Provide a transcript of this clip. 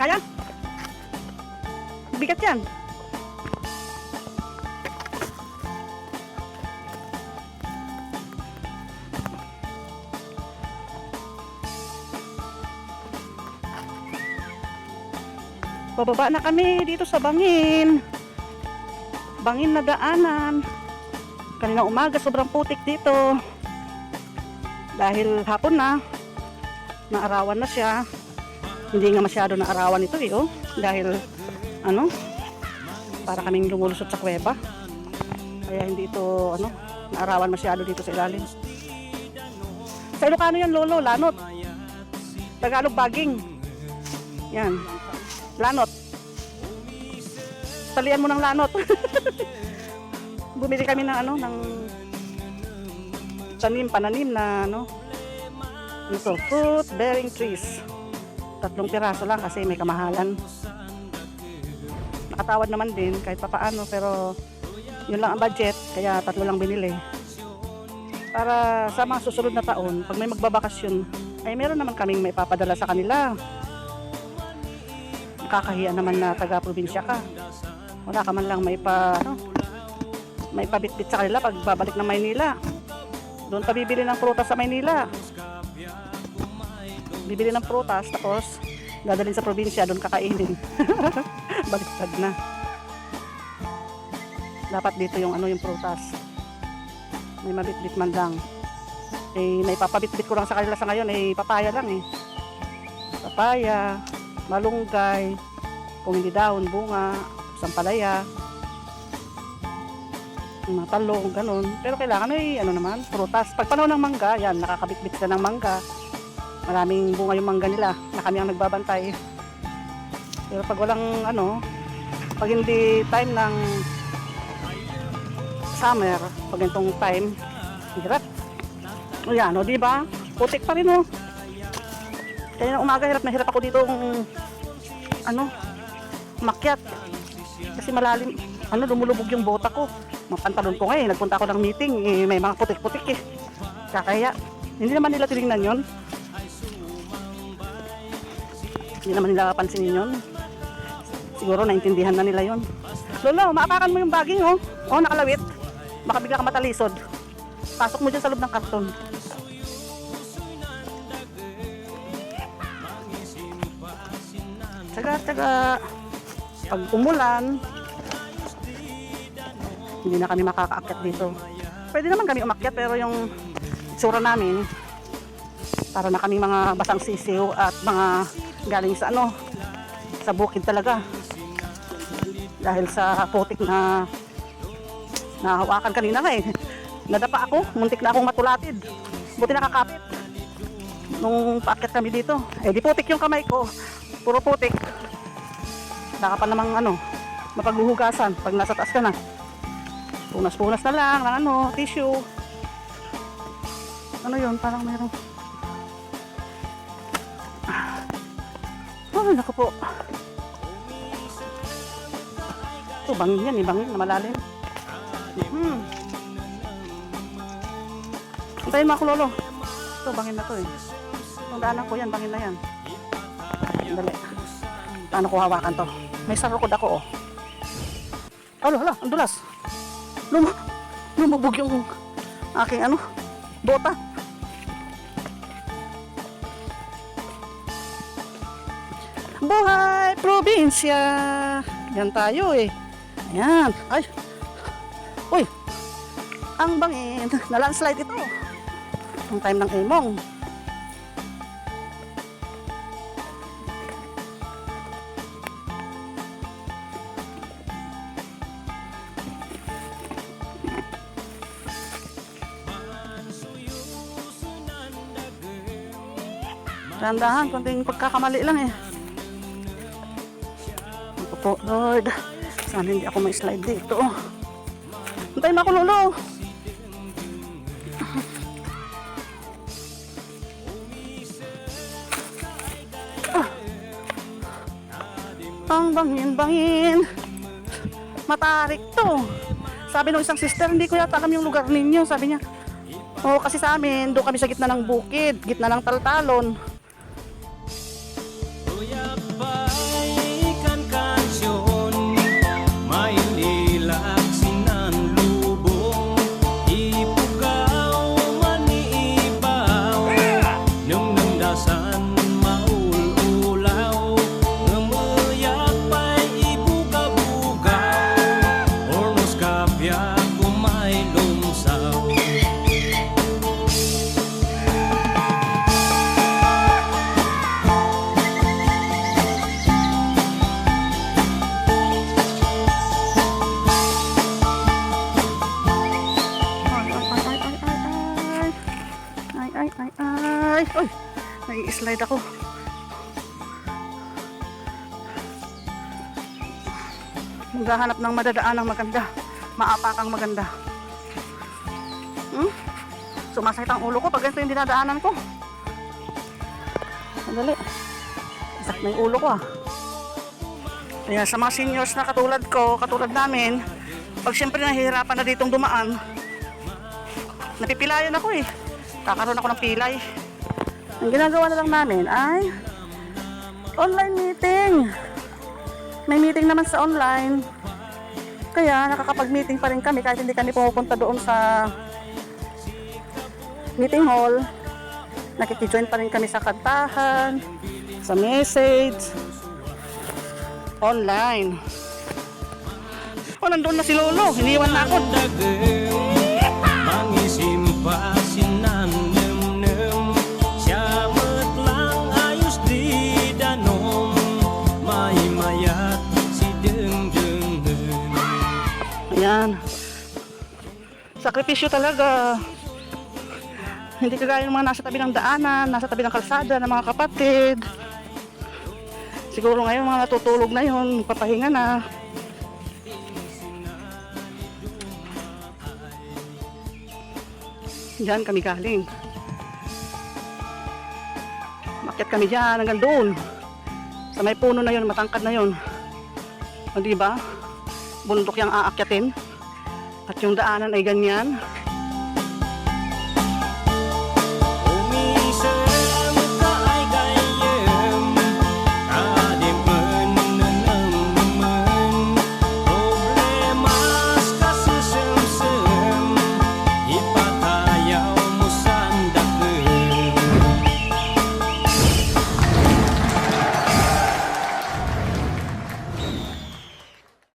Kaya? Bigat yan. Bababa na kami dito sa Bangin. Bangin na daanan. Kanina umaga sobrang putik dito. Dahil hapon na, naarawan na siya. Hindi nga masyado naarawan ito eh, oh. Dahil, ano, para kaming lumulusot sa kuweba. Kaya hindi ito, ano, naarawan masyado dito sa ilalim. Sa Ilocano yan, lolo, lanot. Tagalog, baging. Yan. Lanot. Talian mo ng lanot. Bumili kami ng ano, ng pananim na ano. Ito, fruit bearing trees. 3 piraso lang kasi may kamahalan. Nakatawad naman din kahit papaano, pero yun lang ang budget, kaya 3 lang binili. Para sa mga susunod na taon, pag may magbabakasyon, ay meron naman kaming may papadala sa kanila. Nakakahiya naman na taga-probinsya ka. Wala ka man lang may pabitbit sa kanila pag babalik ng Maynila. Doon pa bibili ng prutas sa Maynila. Bibili ng prutas, tapos dadalhin sa probinsya, doon kakainin. Baliktad na. Dapat dito yung ano, yung prutas. May mabitbit man lang. Eh, may papabitbit ko lang sa kanila sa ngayon, eh, papaya lang eh. Papaya, malunggay, kung hindi dahon, bunga, sampalaya, mga talong, ganun. Pero kailangan ay ano naman, prutas. Pag panahon ng mangga, yan, nakakabitbit sila ng mangga. Maraming bunga yung mangga nila na kami ang nagbabantay. Pero pag walang ano, pag hindi time ng summer, pag ganitong time, hirap. O yan, o diba? Putik pa rin o. Kaya na umaga, hirap na hirap ako dito ano, umakyat. Kasi malalim, ano, lumulubog yung bota ko. Mga pantalon ko ngayon, nagpunta ako ng meeting, eh, may mga putik-putik eh. Kaya, hindi naman nila tinignan yun. Hindi naman nila pansinin yun. Siguro naintindihan na nila yun. Lolo, maapakan mo yung baging oh. Oh, nakalawit. Baka bigla ka matalisod. Pasok mo dyan sa loob ng karton. Tsaga-tsaga. Pag umulan, hindi na kami makakaakyat dito. Pwede naman kami umakyat, pero yung itsura namin, para na kami mga basang sisiw at mga galing sa ano, sa bukid talaga. Dahil sa putik na nahawakan kanina nga eh. Nadapa ako, muntik na akong matulatid. Buti nakakapit. Nung paakyat kami dito, eh di putik yung kamay ko. Puro putik. Baka pa namang ano, mapaghuhugasan pag nasa taas ka na. Punas-punas na lang ng ano, tissue. Ano yun, parang mayroong oh, naku po. Ito, bangin yan eh, bangin na malalim. Antayin mo ako, lolo. Ito, bangin na to eh. Ang daanan ko yan, bangin na yan. Dali. Paano ko hawakan to? May sarukod ako oh. Hala, ang dulas. Lumubog yung aking ano, bota. Buhay probinsya. Yan tayo eh. Ayan. Ay. Uy. Ang bangin. Na-landslide ito. Ang time ng Emong. Dahan-dahan, konting pagkakamali lang eh. Ito po, Lord. Sana hindi ako may slide dito. Antayin mo ako, lolo. Ang bangin-bangin. Matarik to. Sabi ng isang sister, hindi ko yata alam yung lugar ninyo. Sabi niya, oh, kasi sa amin, doon kami sa gitna ng bukid, gitna ng taltalon. Ay, oy, nai-slide ako. Maghahanap ng madadaanang maganda. Maapakang maganda. Sumasakit ang ulo ko pag ganito yung dinadaanan ko. Sandali. Sakit na yung ulo ko ah. Kaya sa mga seniors na katulad ko, katulad namin, pag siyempre nahihirapan na ditong dumaan, napipilayan ako eh. Kakaroon ako ng pilay. Ang ginagawa na lang namin ay online meeting. May meeting naman sa online. Kaya nakakapag-meeting pa rin kami kahit hindi kami pumupunta doon sa meeting hall. Nakikijoin pa rin kami sa kantahan, sa message, online. O, nandun na si Lolo. Hiniwan na ako. Mangisimpa sinandem-nem Siyamet lang ayos di danom May mayat si deng-deng-deng. Ayan. Sakripisyo talaga. Hindi kagaya ng mga nasa tabi ng daanan, nasa tabi ng kalsada ng mga kapatid. Siguro ngayon mga natutulog na yun, papahinga na. Diyan kami galing. Makyat kami dyan hanggang doon. Sa may puno na yun, matangkad na yun. O diba? Bundok yung aakyatin. At yung daanan ay ganyan.